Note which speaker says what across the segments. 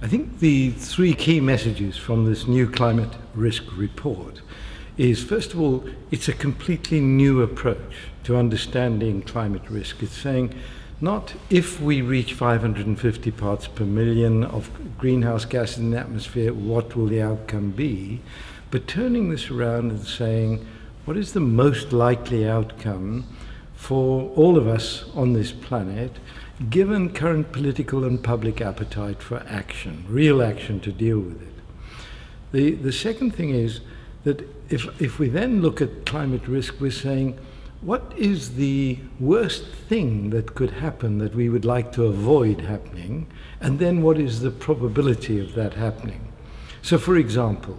Speaker 1: I think the three key messages from this new climate risk report is, first of all, it's a completely new approach to understanding climate risk. It's saying not if we reach 550 parts per million of greenhouse gases in the atmosphere, what will the outcome be, but turning this around and saying, what is the most likely outcome for all of us on this planet, given current political and public appetite for action, real action to deal with it. The second thing is that if we then look at climate risk, we're saying, what is the worst thing that could happen that we would like to avoid happening? And then what is the probability of that happening? So for example,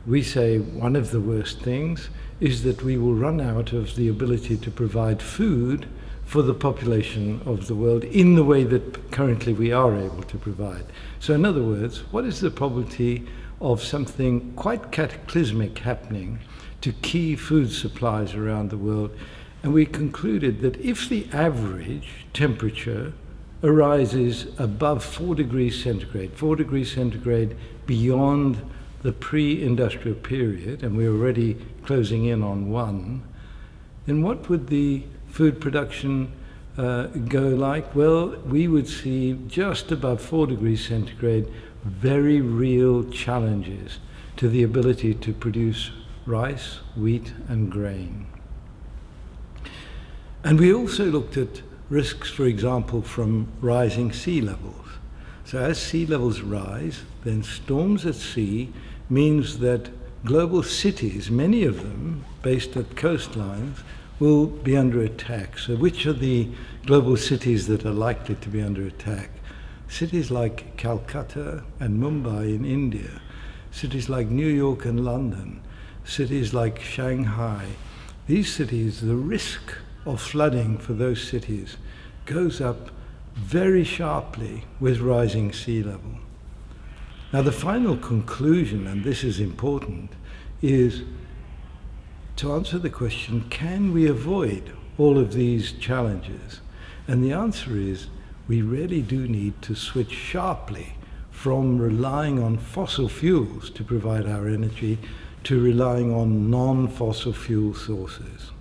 Speaker 1: we say one of the worst things is that we will run out of the ability to provide food for the population of the world in the way that currently we are able to provide. So in other words, what is the probability of something quite cataclysmic happening to key food supplies around the world? And we concluded that if the average temperature arises above 4 degrees centigrade beyond the pre-industrial period, and we're already closing in on 1, then what would the food production go like? Well, we would see just above 4 degrees centigrade very real challenges to the ability to produce rice, wheat, and grain. And we also looked at risks, for example, from rising sea levels. So as sea levels rise, then storms at sea means that global cities, many of them based at coastlines, will be under attack. So which are the global cities that are likely to be under attack? Cities like Calcutta and Mumbai in India, cities like New York and London, cities like Shanghai. These cities, the risk of flooding for those cities goes up very sharply with rising sea level. Now the final conclusion, and this is important, is to answer the question, can we avoid all of these challenges? And the answer is, we really do need to switch sharply from relying on fossil fuels to provide our energy to relying on non-fossil fuel sources.